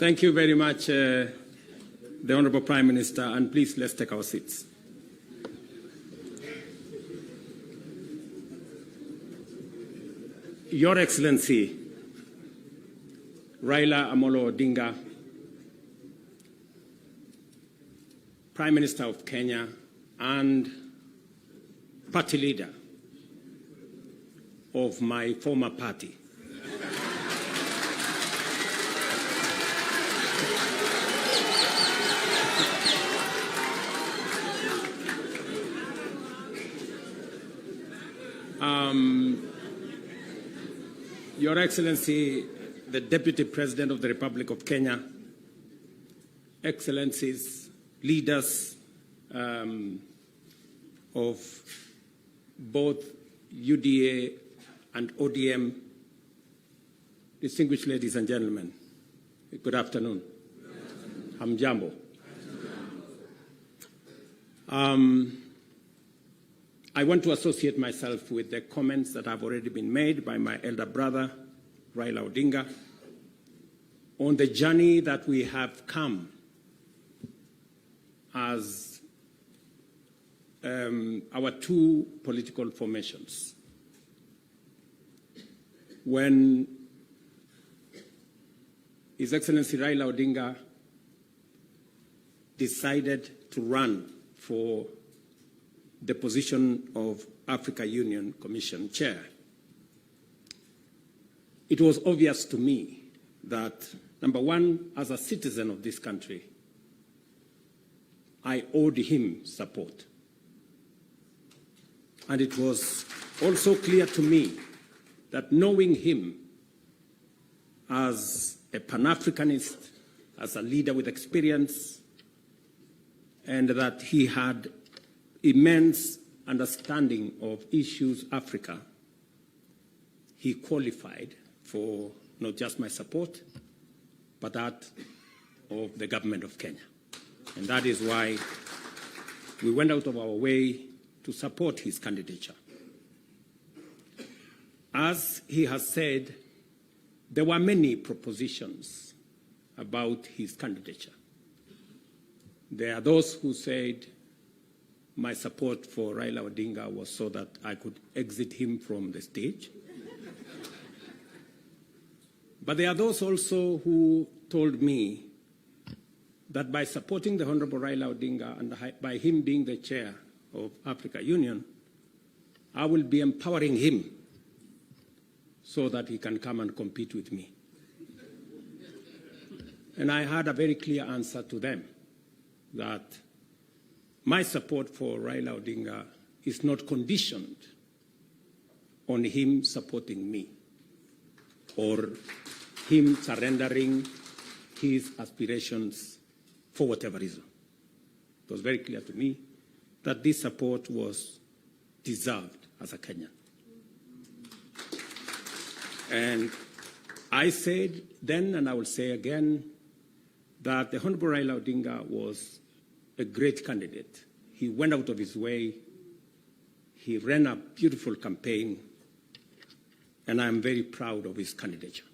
Thank you very much, the Honourable Prime Minister, and please let's take our seats. Your Excellency, Raila Amolo Odinga, Prime Minister of Kenya and party leader of my former party. Your Excellency, the Deputy President of the Republic of Kenya, Excellencies, leaders of both UDA and ODM, distinguished ladies and gentlemen, good afternoon. Hamjambo. I want to associate myself with the comments that have already been made by my elder brother, Raila Odinga, on the journey that we have come as our two political formations. When His Excellency Raila Odinga decided to run for the position of Africa Union Commission Chair, it was obvious to me that, number one, as a citizen of this country, I owed him support. And it was also clear to me that knowing him as a Pan-Africanist, as a leader with experience, and that he had immense understanding of issues Africa, he qualified for not just my support, but that of the government of Kenya. And that is why we went out of our way to support his candidature. As he has said, there were many propositions about his candidature. There are those who said my support for Raila Odinga was so that I could exit him from the stage. But there are those also who told me that by supporting the Honorable Raila Odinga and by him being the chair of Africa Union, I will be empowering him so that he can come and compete with me. And I had a very clear answer to them that my support for Raila Odinga is not conditioned on him supporting me or him surrendering his aspirations for whatever reason. It was very clear to me that this support was deserved as a Kenyan. And I said then, and I will say again, that the Honorable Raila Odinga was a great candidate. He went out of his way. He ran a beautiful campaign, and I'm very proud of his candidature.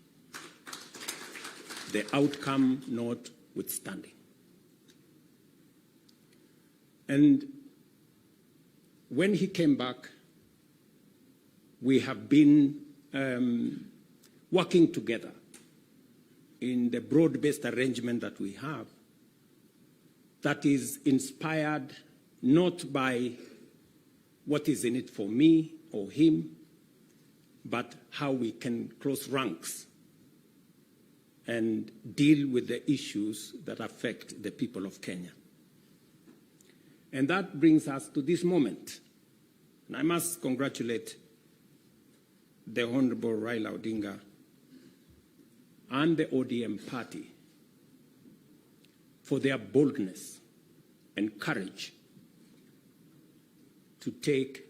The outcome notwithstanding. And when he came back, we have been working together in the broad-based arrangement that we have that is inspired not by what is in it for me or him, but how we can close ranks and deal with the issues that affect the people of Kenya. And that brings us to this moment. And I must congratulate the Honorable Raila Odinga and the ODM party for their boldness and courage to take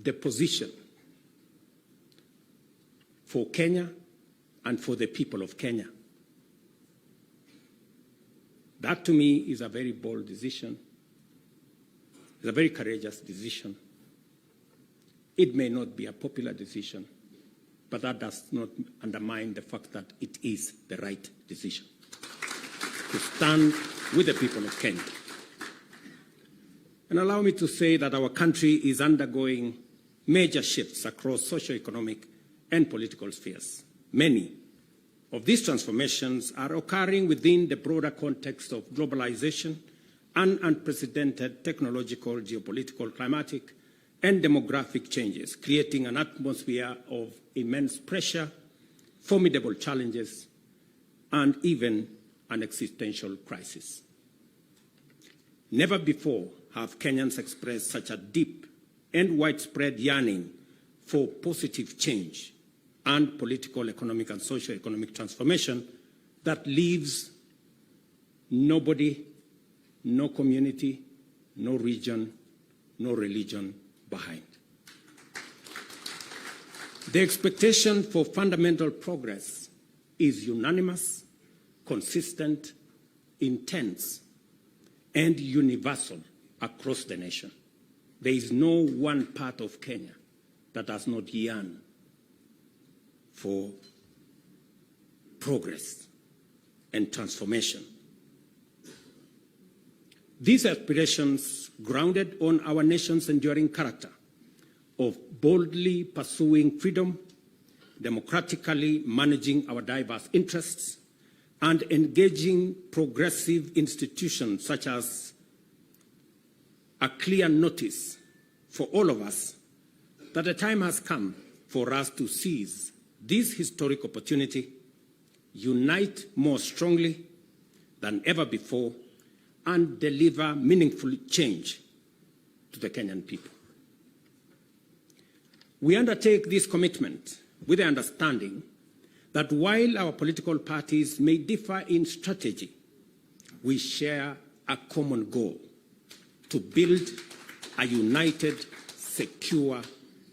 the position for Kenya and for the people of Kenya. That to me is a very bold decision. It's a very courageous decision. It may not be a popular decision, but that does not undermine the fact that it is the right decision to stand with the people of Kenya. And allow me to say that our country is undergoing major shifts across socio-economic and political spheres. Many of these transformations are occurring within the broader context of globalization and unprecedented technological, geopolitical, climatic, and demographic changes, creating an atmosphere of immense pressure, formidable challenges, and even an existential crisis. Never before have Kenyans expressed such a deep and widespread yearning for positive change and political, economic, and socio-economic transformation that leaves nobody, no community, no region, no religion behind. The expectation for fundamental progress is unanimous, consistent, intense, and universal across the nation. There is no one part of Kenya that does not yearn for progress and transformation. These aspirations, grounded on our nation's enduring character of boldly pursuing freedom, democratically managing our diverse interests, and engaging progressive institutions such as a clear notice for all of us that the time has come for us to seize this historic opportunity, unite more strongly than ever before, and deliver meaningful change to the Kenyan people. We undertake this commitment with the understanding that while our political parties may differ in strategy, we share a common goal to build a united, secure,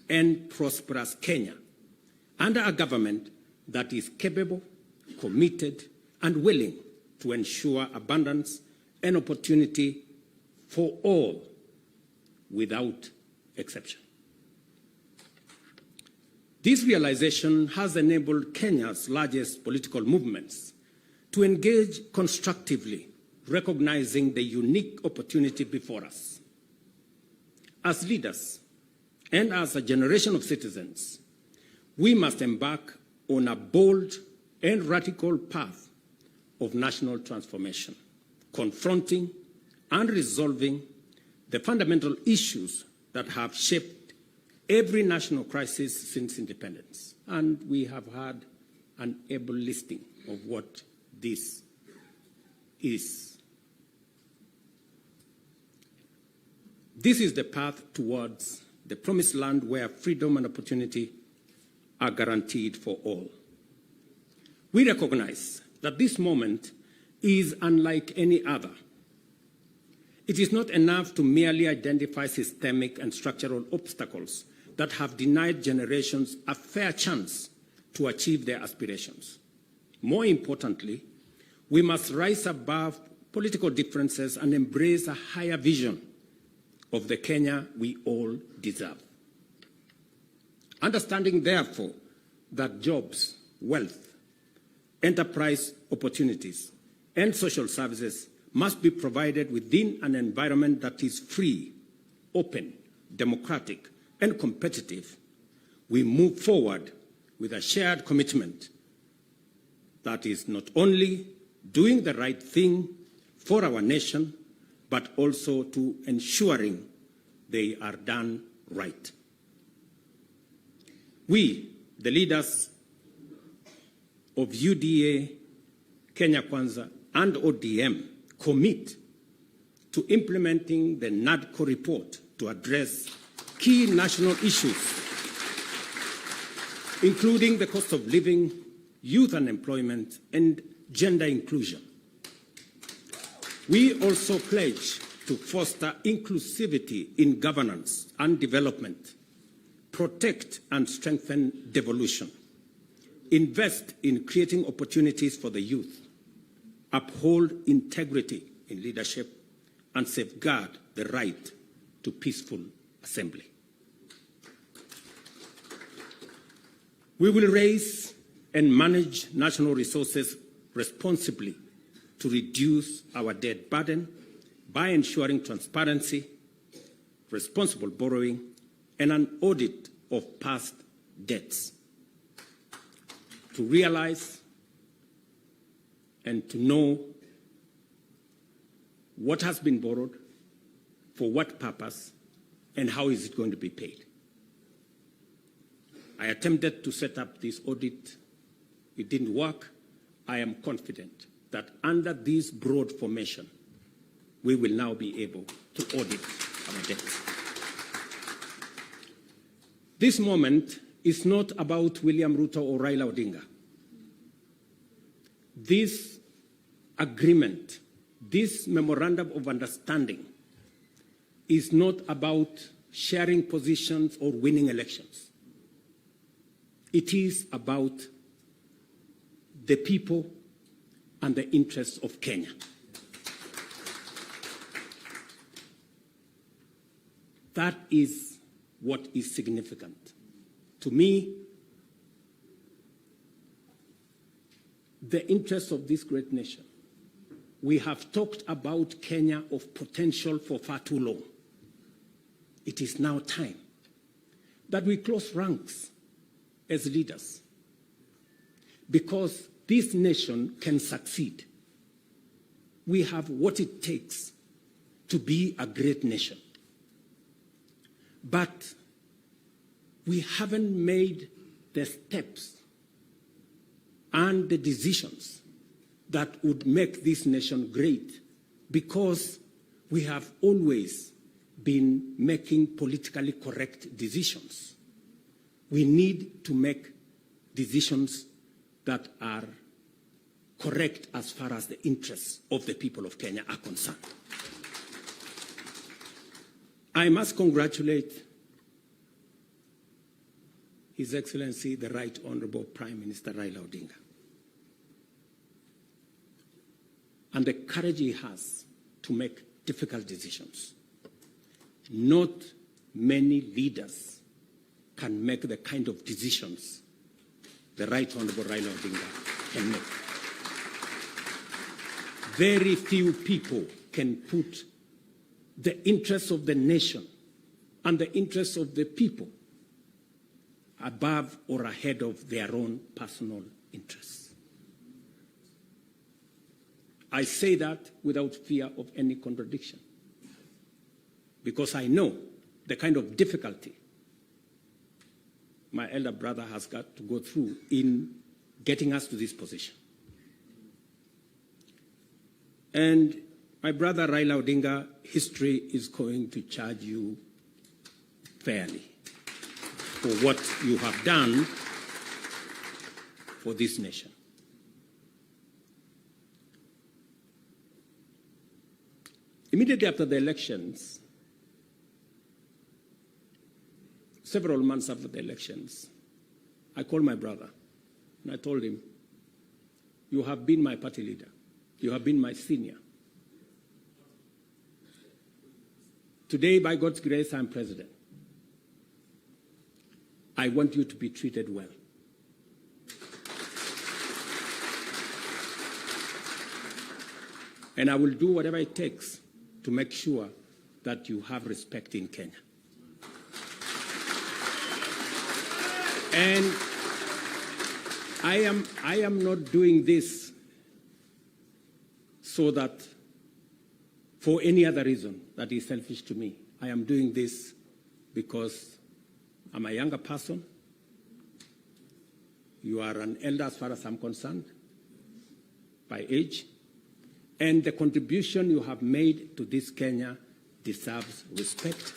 and prosperous Kenya under a government that is capable, committed, and willing to ensure abundance and opportunity for all without exception. This realization has enabled Kenya's largest political movements to engage constructively, recognizing the unique opportunity before us. As leaders and as a generation of citizens, we must embark on a bold and radical path of national transformation, confronting and resolving the fundamental issues that have shaped every national crisis since independence. And we have had an able listing of what this is. This is the path towards the promised land where freedom and opportunity are guaranteed for all. We recognize that this moment is unlike any other. It is not enough to merely identify systemic and structural obstacles that have denied generations a fair chance to achieve their aspirations. More importantly, we must rise above political differences and embrace a higher vision of the Kenya we all deserve. Understanding, therefore, that jobs, wealth, enterprise opportunities, and social services must be provided within an environment that is free, open, democratic, and competitive, we move forward with a shared commitment that is not only doing the right thing for our nation, but also to ensuring they are done right. We, the leaders of UDA, Kenya Kwanza, and ODM, commit to implementing the NADCO report to address key national issues, including the cost of living, youth unemployment, and gender inclusion. We also pledge to foster inclusivity in governance and development, protect and strengthen devolution, invest in creating opportunities for the youth, uphold integrity in leadership, and safeguard the right to peaceful assembly. We will raise and manage national resources responsibly to reduce our debt burden by ensuring transparency, responsible borrowing, and an audit of past debts. To realize and to know what has been borrowed, for what purpose, and how is it going to be paid. I attempted to set up this audit. It didn't work. I am confident that under this broad formation, we will now be able to audit our debts. This moment is not about William Ruto or Raila Odinga. This agreement, this memorandum of understanding, is not about sharing positions or winning elections. It is about the people and the interests of Kenya. That is what is significant. To me, the interests of this great nation. We have talked about Kenya of potential for far too long. It is now time that we close ranks as leaders, because this nation can succeed. We have what it takes to be a great nation. But we haven't made the steps and the decisions that would make this nation great, because we have always been making politically correct decisions. We need to make decisions that are correct as far as the interests of the people of Kenya are concerned. I must congratulate His Excellency, the Right Honorable Prime Minister Raila Odinga, and the courage he has to make difficult decisions. Not many leaders can make the kind of decisions the Right Honorable Raila Odinga can make. Very few people can put the interests of the nation and the interests of the people above or ahead of their own personal interests. I say that without fear of any contradiction, because I know the kind of difficulty my elder brother has got to go through in getting us to this position. And my brother Raila Odinga, history is going to charge you fairly for what you have done for this nation. Immediately after the elections, several months after the elections, I called my brother and I told him, you have been my party leader. You have been my senior. Today, by God's grace, I'm president. I want you to be treated well. And I will do whatever it takes to make sure that you have respect in Kenya. And I am not doing this so that for any other reason that is selfish to me. I am doing this because I'm a younger person. You are an elder as far as I'm concerned, by age. And the contribution you have made to this Kenya deserves respect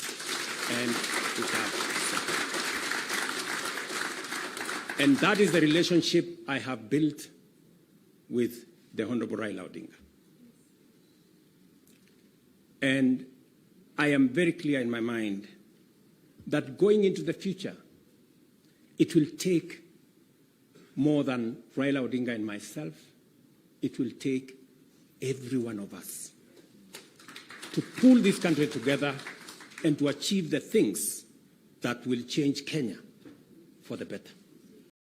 and deserves support. And that is the relationship I have built with the Honorable Raila Odinga. And I am very clear in my mind that going into the future, it will take more than Raila Odinga and myself. It will take every one of us to pull this country together and to achieve the things that will change Kenya for the better.